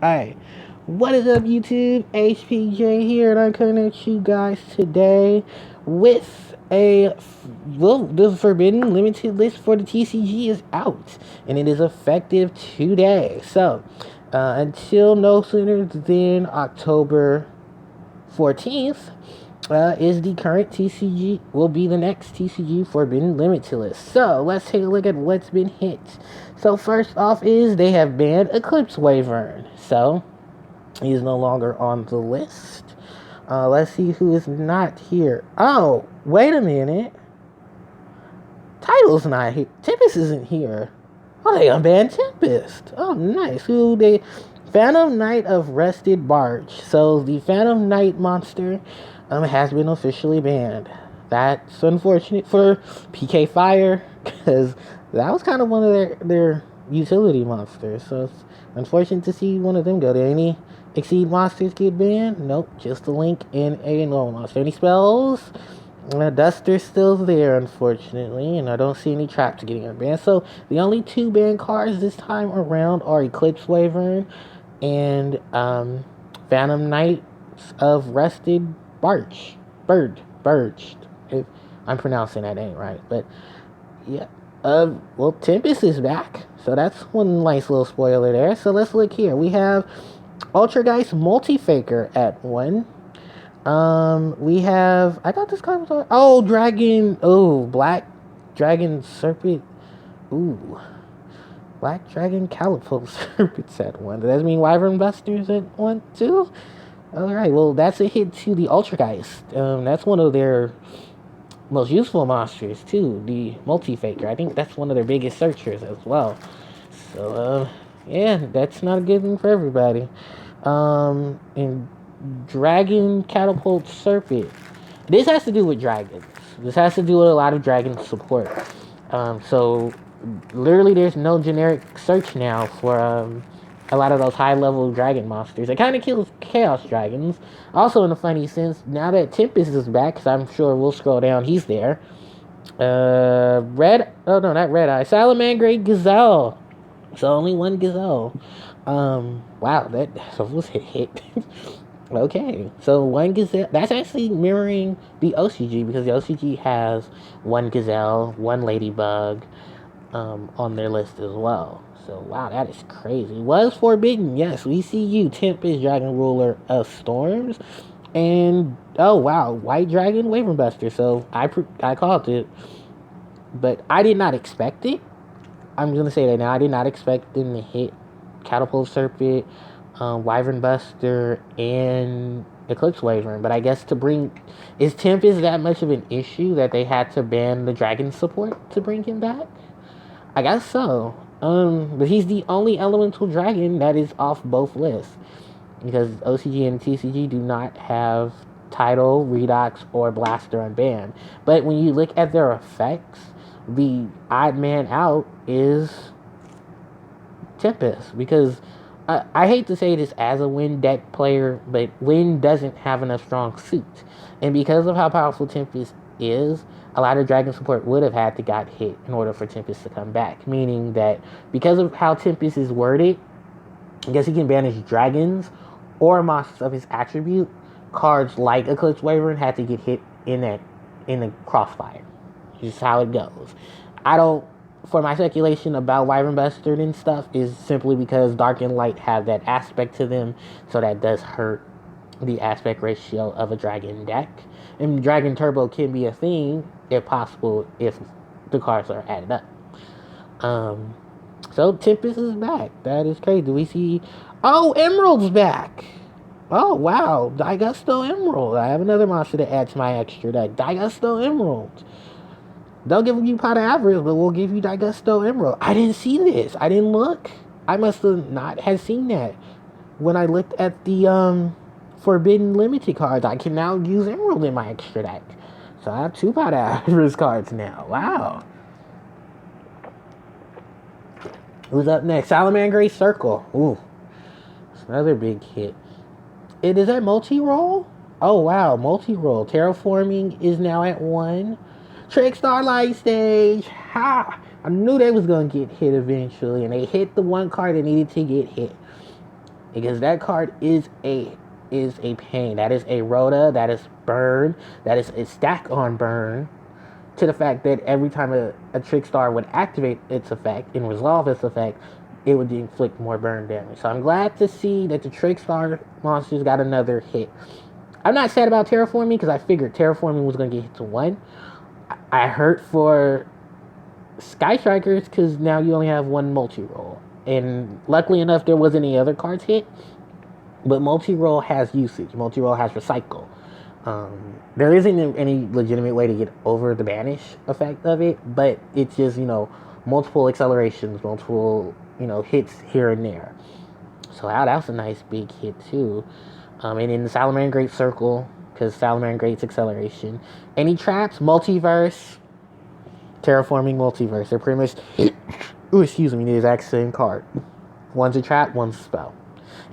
Alright, what is up YouTube? HPJ here, and I'm coming at you guys today with the Forbidden Limited list for the TCG is out, and it is effective today. So, until no sooner than October 14th, is the current TCG, will be the next TCG Forbidden Limited list. So, let's take a look at what's been hit. So, first off is they have banned Eclipse Wyvern. So, he's no longer on the list. Let's see who is not here. Oh, wait a minute. Title's not here. Tempest isn't here. Oh, they unbanned Tempest. Oh, nice. Who they... Phantom Knight of Rested Barge. So, the Phantom Knight monster has been officially banned. That's unfortunate for PK Fire, because that was kind of one of their utility monsters. So it's unfortunate to see one of them go. Did any Exceed monsters get banned? Nope, just a Link and a normal monster. Any spells? Duster's still there, unfortunately, and I don't see any traps getting unbanned. So the only two banned cards this time around are Eclipse Wyvern and Phantom Knight of Rested Burge. If I'm pronouncing that name right, but yeah. Well, Tempest is back, so that's one nice little spoiler there. So let's look here. We have Ultrageist Multi-Faker at 1. We have, I thought this card was, Black Dragon Serpent. Ooh. Black Dragon Calipo Serpents at 1. Does that mean Wyvern Busters at 1 too? Alright, well, that's a hit to the Ultrageist. That's one of their most useful monsters too, the Multi-Faker. I think that's one of their biggest searchers as well. So, yeah, that's not a good thing for everybody. And Dragon Catapult Serpent. This has to do with dragons. This has to do with a lot of dragon support. So, literally, there's no generic search now for a lot of those high-level dragon monsters. It kind of kills Chaos Dragons. Also, in a funny sense, now that Tempest is back, because I'm sure we'll scroll down, he's there. Not Red Eye. Salamangreat Gazelle. So, only one Gazelle. Wow, that was a hit. Okay, so one Gazelle. That's actually mirroring the OCG, because the OCG has one Gazelle, one Ladybug, on their list as well. So, wow, that is crazy. Was forbidden. Yes, we see you, Tempest, Dragon Ruler of Storms. And, oh, wow, White Dragon, Wyvern Buster. So, I called it. But I did not expect it. I'm going to say that now. I did not expect them to hit Catapult Serpent, Wyvern Buster, and Eclipse Wyvern. But I guess is Tempest that much of an issue that they had to ban the Dragon support to bring him back? I guess so. But he's the only elemental dragon that is off both lists, because OCG and TCG do not have Tidal, Redox, or Blaster unbanned. But when you look at their effects, the odd man out is Tempest, because I hate to say this as a Wind deck player, but Wind doesn't have enough strong suits. And because of how powerful Tempest is, a lot of dragon support would have had to got hit in order for Tempest to come back. Meaning that because of how Tempest is worded, I guess he can banish dragons or monsters of his attribute. Cards like Eclipse Wyvern had to get hit in the crossfire. Just how it goes. For my speculation about Wyvern Buster and stuff is simply because Dark and Light have that aspect to them, so that does hurt the aspect ratio of a dragon deck. And Dragon Turbo can be a thing, if possible, if the cards are added up. So Tempest is back. That is crazy. Do we see... Oh, Emerald's back! Oh, wow. Digusto Emerald. I have another monster to add to my extra deck. Digusto Emerald. They'll give you Pot of Avarice, but we'll give you Digusto Emerald. I didn't see this. I didn't look. I must have not have seen that. When I looked at the Forbidden Limited cards, I can now use Emerald in my extra deck. So I have 2 Pot of Avarice cards now. Wow. Who's up next? Salamangreat Circle. Ooh. It's another big hit. Is that multi-roll? Oh, wow. Multi-roll. Terraforming is now at 1. Trickstar Light Stage. Ha! I knew they was going to get hit eventually, and they hit the one card that needed to get hit. because that card is a pain. That is a Rhoda, that is burn, that is a stack on burn, to the fact that every time a Trick Star would activate its effect and resolve its effect, it would inflict more burn damage. So I'm glad to see that the Trick Star monsters got another hit. I'm not sad about Terraforming because I figured Terraforming was going to get hit to 1. I hurt for Sky Strikers because now you only have 1 multi-roll. And luckily enough, there wasn't any other cards hit. But multi-roll has usage. Multi-roll has recycle. There isn't any legitimate way to get over the banish effect of it, but it's just, multiple accelerations, multiple, hits here and there. So that was a nice big hit too. And in the Salamangreat circle, because Salamangreat's acceleration. Any traps, multiverse, terraforming multiverse. They're pretty much, the exact same card. One's a trap, one's a spell.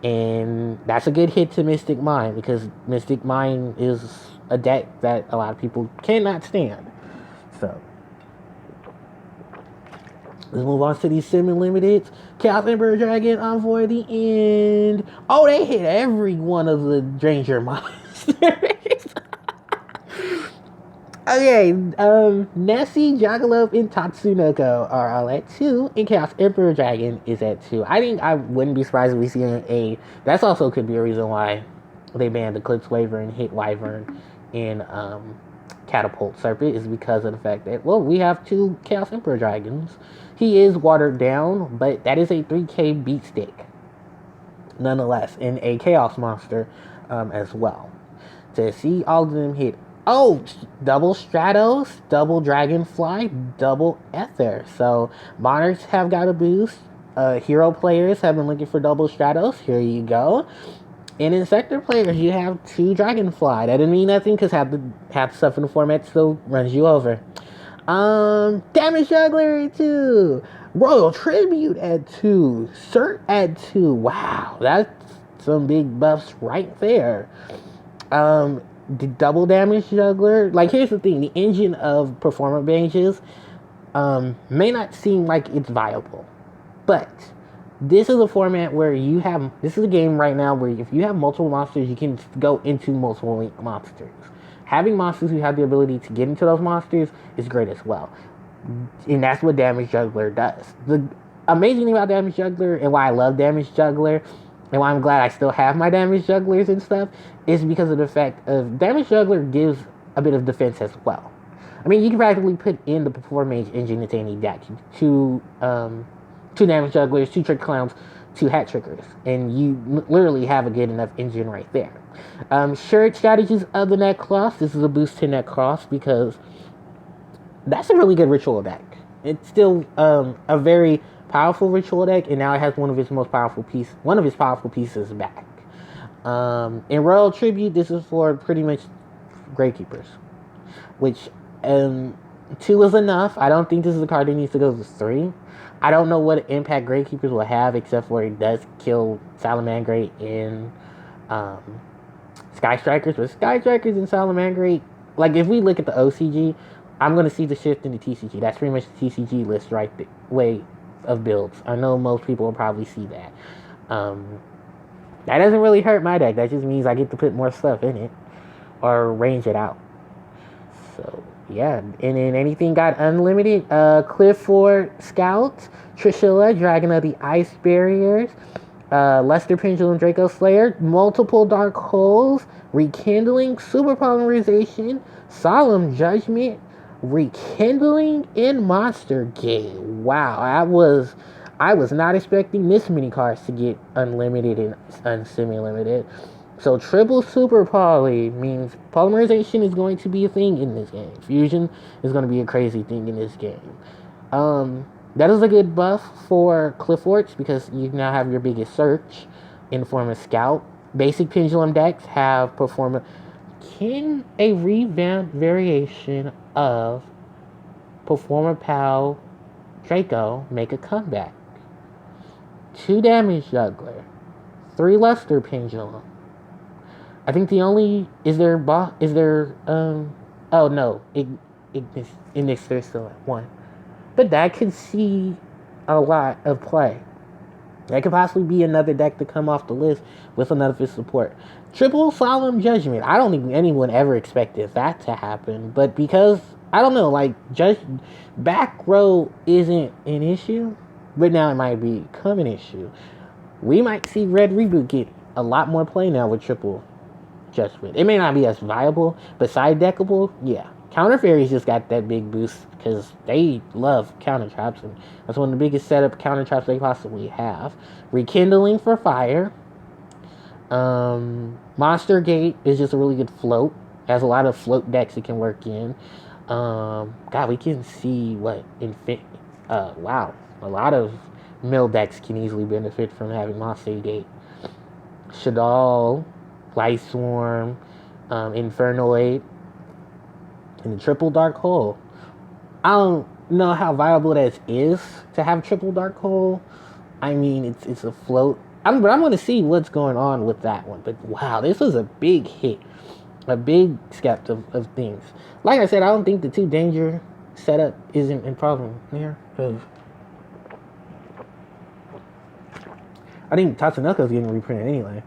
And that's a good hit to Mystic Mine, because Mystic Mine is a deck that a lot of people cannot stand. So, let's move on to these semi-limiteds. Chaos Emperor Dragon, Envoy the End. Oh, they hit every one of the Danger monsters. Okay, Nessie, Jagalope, and Tatsunoko are all at 2, and Chaos Emperor Dragon is at 2. I think I wouldn't be surprised if we see that's also could be a reason why they banned Eclipse Wyvern, Hit Wyvern, and Catapult Serpent, is because of the fact that, we have 2 Chaos Emperor Dragons. He is watered down, but that is a 3k beat stick, nonetheless, and a Chaos monster as well. To see all of them hit, double Stratos, double Dragonfly, double Ether. So Monarchs have got a boost. Hero players have been looking for double Stratos. Here you go. And in Sector players, you have 2 Dragonfly. That didn't mean nothing because half stuff in the format still runs you over. Damage Juggler at 2. Royal Tribute at 2. Cert at 2. Wow, that's some big buffs right there. The double damage juggler, here's the thing, the engine of performance banges may not seem like it's viable, but this is a format where this is a game right now where if you have multiple monsters, you can go into multiple monsters. Having monsters who have the ability to get into those monsters is great as well, and that's what damage juggler does. The amazing thing about damage juggler, and why I love damage juggler, and why I'm glad I still have my damage jugglers and stuff, is because of the fact of damage juggler gives a bit of defense as well. I mean, you can practically put in the performance engine into any deck. 2 damage jugglers, 2 trick clowns, 2 hat trickers, and you literally have a good enough engine right there. Shared strategies of the Net Cross. This is a boost to Net Cross because that's a really good ritual deck. It's still a very powerful ritual deck, and now it has one of its powerful pieces back. In Royal Tribute, this is for pretty much Gravekeepers, which 2 is enough. I don't think this is a card that needs to go to 3. I don't know what impact Gravekeepers will have, except for it does kill Salamangreat and Sky Strikers, but Sky Strikers and Salamangreat, if we look at the OCG, I'm going to see the shift in the TCG. That's pretty much the TCG list right the way of builds. I know most people will probably see that. That doesn't really hurt my deck. That just means I get to put more stuff in it or range it out. So yeah, and then anything got unlimited. Clifford Scout, Trishula, Dragon of the Ice Barriers, Lester Pendulum, Draco Slayer, multiple Dark Holes, Rekindling, Super Polymerization, Solemn Judgment, Rekindling, in Monster Gate. Wow, I was not expecting this many cards to get unlimited and semi-limited. So triple Super Poly means polymerization is going to be a thing in this game. Fusion is going to be a crazy thing in this game. That is a good buff for Clifforts because you now have your biggest search in the form of Scout. Basic Pendulum decks have performance. Can a revamped variation of Performer Pal Draco make a comeback? 2 Damage Juggler, 3 Luster Pendulum. I think the only Ignis there's still at 1. But that could see a lot of play. That could possibly be another deck to come off the list with enough of its support. Triple Solemn Judgment. I don't think anyone ever expected that to happen. But because, I don't know, like, back row isn't an issue. But now it might become an issue. We might see Red Reboot get a lot more play now with Triple Judgment. It may not be as viable, but side deckable, yeah. Counter Fairies just got that big boost because they love counter traps, and that's one of the biggest setup counter traps they possibly have. Rekindling for fire. Monster Gate is just a really good float. Has a lot of float decks it can work in. God, we can see what wow, a lot of mill decks can easily benefit from having Monster Gate. Shadal, Light Swarm, Infernoid, and the Triple Dark Hole. I don't know how viable that is to have Triple Dark Hole. I mean, it's a float. But I'm going to see what's going on with that one. But wow, this was a big hit. A big skept of things. Like I said, I don't think the 2 danger setup isn't a problem here. Because I think Tatsunoko is getting reprinted anyway.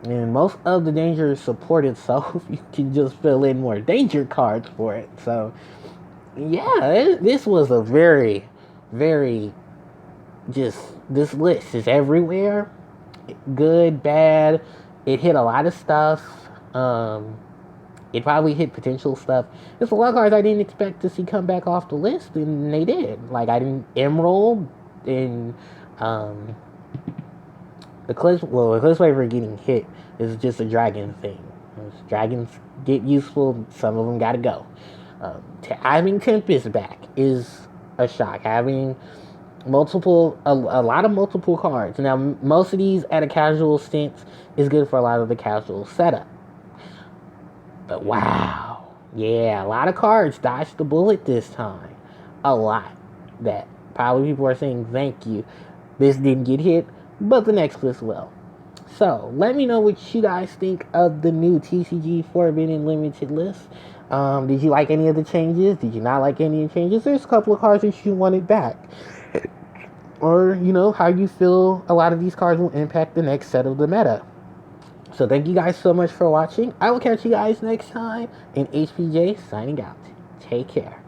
And most of the danger support itself, you can just fill in more danger cards for it. So, yeah, this was a very, very, this list is everywhere. Good, bad. It hit a lot of stuff. It probably hit potential stuff. There's a lot of cards I didn't expect to see come back off the list, and they did. Like, Emerald, and, Eclipse Waver getting hit is just a dragon thing. Dragons get useful, some of them gotta go. Having Tempest back is a shock. Having a lot of multiple cards. Now, most of these at a casual stance is good for a lot of the casual setup. But wow. Yeah, a lot of cards dodged the bullet this time. A lot. That probably people are saying thank you. This didn't get hit, but the next list will. So, let me know what you guys think of the new TCG Forbidden Limited list. Did you like any of the changes? Did you not like any of the changes? There's a couple of cards that you wanted back. Or, how you feel a lot of these cards will impact the next set of the meta. So, thank you guys so much for watching. I will catch you guys next time. And HPJ signing out. Take care.